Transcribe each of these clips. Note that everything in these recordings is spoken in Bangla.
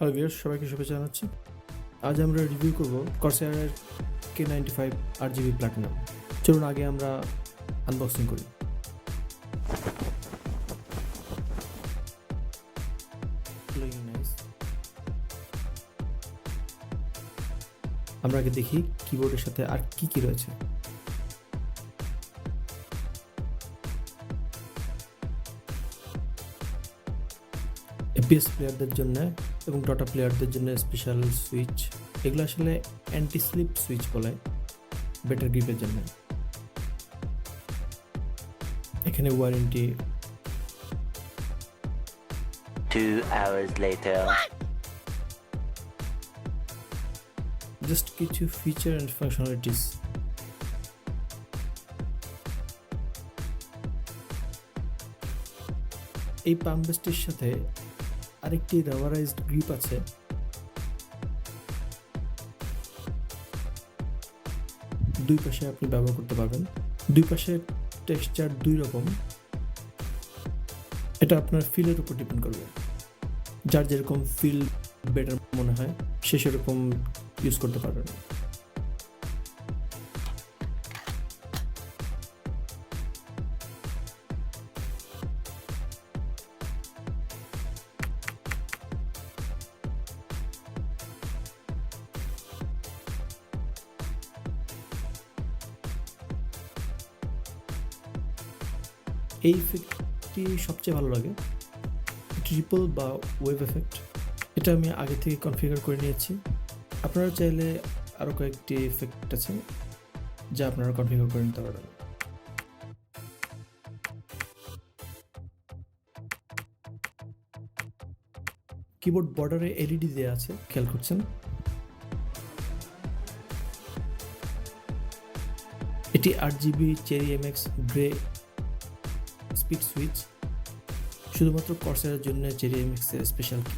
হ্যালো ভিউয়ার্স, সবাইকে শুভেচ্ছা জানাচ্ছি। আজ আমরা রিভিউ করব কর্সায়ারের K95 RGB প্লাটিনাম। চলুন আগে আমরা আনবক্সিং করি। আমরা আগে দেখি কিবোর্ডের সাথে আর কি কি রয়েছে। এপিএস প্লেয়ারদের জন্য এবং ডটা প্লেয়ারদের জন্য স্পেশাল সুইচ, এগুলো আসলে অ্যান্টি স্লিপ সুইচ বলে, বেটার গ্রিপের জন্য। এখানে ওয়ারেন্টি। 2 hours later. জাস্ট কিছু ফিচার অ্যান্ড ফাংশনালিটিস। এই পাম বেস্টের সাথে আরেকটি রাবারাইজড গ্রিপ আছে। দুই পাশে আপনি ব্যবহার করতে পারবেন। দুই পাশে টেক্সচার দুই রকম, এটা আপনার ফিলের উপর ডিপেন্ড করবে। যার যেরকম ফিল বেটার মনে হয় সে সেরকম ইউজ করতে পারবেন। এই ইফেক্টটি সবচেয়ে ভালো লাগে, ট্রিপল বা ওয়েভ এফেক্ট। এটা আমি আগে থেকে কনফিগার করে নিয়েছি। আপনারা চাইলে আরও কয়েকটি এফেক্ট আছে যা আপনারা কনফিগার করে নিতে পারবেন। কিবোর্ড বর্ডারে এলইডি দেওয়া আছে, খেয়াল করছেন। এটি 8GB cherry MX grey speed switch, শুধুমাত্র কর্সারের জন্য চেরি MX এর স্পেশাল কি।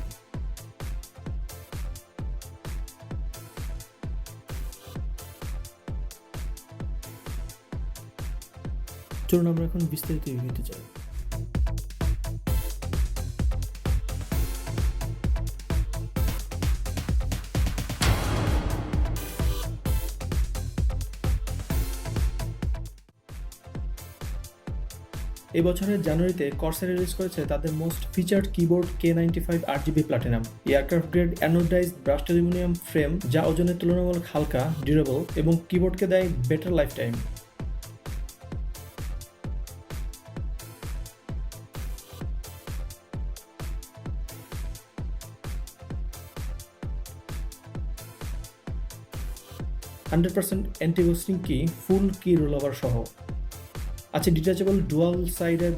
চলুন আমরা এখন বিস্তারিত রিভিউতে যাই। এই বছরের জানুয়ারিতে কর্সার রিলিজ করেছে তাদের most featured keyboard K95 RGB platinum. Aircraft grade anodised brushed aluminium frame, যা ওজনে তুলনামূলক হালকা, ডিউরেবল এবং কিবোর্ডকে দেয় বেটার লাইফ টাইম। %100% অ্যান্টি-ঘোস্টিং কি, ফুল কি রোলওভার সহ। আছে detachable dual sided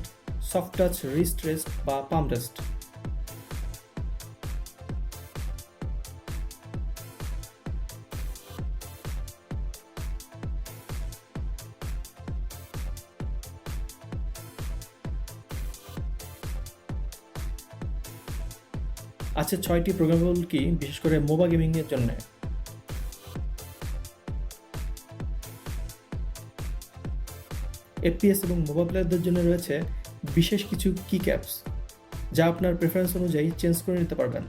soft touch wrist rest বা পাম রেস্ট। আছে 6টি প্রোগ্রামেবল কি, বিশেষ করে মোবা গেমিং এর জন্য। এফপিএস এবং মোবাইল প্লেয়ারদের জন্য রয়েছে বিশেষ কিছু কি ক্যাপস, যা আপনার প্রেফারেন্স অনুযায়ী চেঞ্জ করে নিতে পারবেন।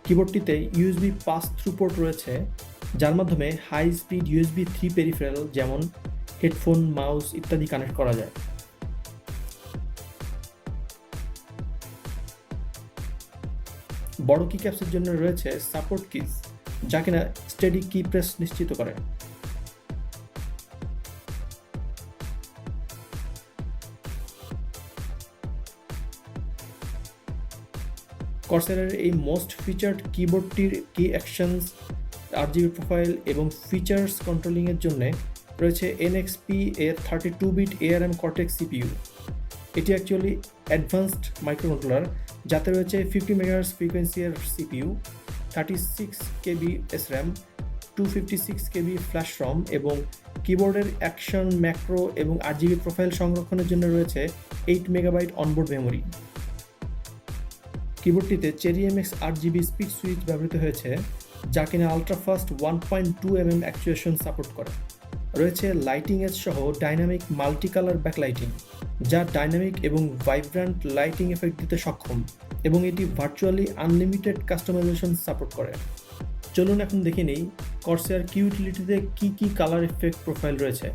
কিবোর্ডটিতে ইউএসবি পাস থ্রু পোর্ট রয়েছে, যার মাধ্যমে হাই স্পিড USB 3 পেরিফেরাল যেমন হেডফোন, মাউস ইত্যাদি কানেক্ট করা যায়। বড় কি ক্যাপসের জন্য রয়েছে সাপোর্ট কিজ, যা কিনা স্টেডি কি প্রেস নিশ্চিত করে। কর্সারের এই মোস্ট ফিচার্ড কিবোর্ডটির কি অ্যাকশনস, RGB প্রোফাইল এবং ফিচার্স কন্ট্রোলিংয়ের জন্য রয়েছে NXP এর 32-বিট ARM Cortex CPU। এটি অ্যাকচুয়ালি অ্যাডভান্সড মাইক্রোকন্ট্রোলার, যাতে রয়েছে 50 MHz ফ্রিকোয়েন্সি এর CPU, 36 KB SRAM, 256 KB flash ROM এবং কিবোর্ডের অ্যাকশন, ম্যাক্রো এবং RGB প্রোফাইল সংরক্ষণের জন্য রয়েছে 8 MB অনবোর্ড মেমোরি। কিবোর্ডটিতে cherry MX 8GB speed switch ব্যবহৃত হয়েছে, যা কিনা আলট্রাফাস্ট 1.2 mm অ্যাকচুয়েশন সাপোর্ট করে। রয়েছে লাইটিং এজ সহ ডাইনামিক মাল্টি কালার ব্যাকলাইটিং, যা ডাইনামিক এবং ভাইব্রান্ট লাইটিং এফেক্ট দিতে সক্ষম এবং এটি ভার্চুয়ালি আনলিমিটেড কাস্টমাইজেশন সাপোর্ট করে। চলুন এখন দেখে নেই কর্সার কিউ ইউটিলিটিতে কী কী কালার এফেক্ট প্রোফাইল রয়েছে।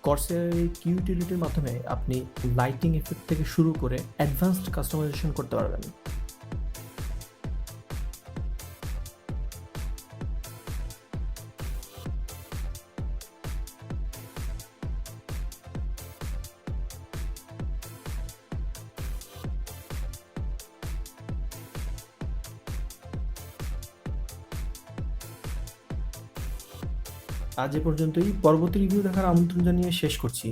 কর্সার কিউ ইউটিলিটির মাধ্যমে আপনি লাইটিং এফেক্ট থেকে শুরু করে অ্যাডভান্সড কাস্টমাইজেশন করতে পারবেন। আজ এ পর্যন্তই। পরবর্তী রিভিউ দেখার আমন্ত্রণ জানিয়ে শেষ করছি।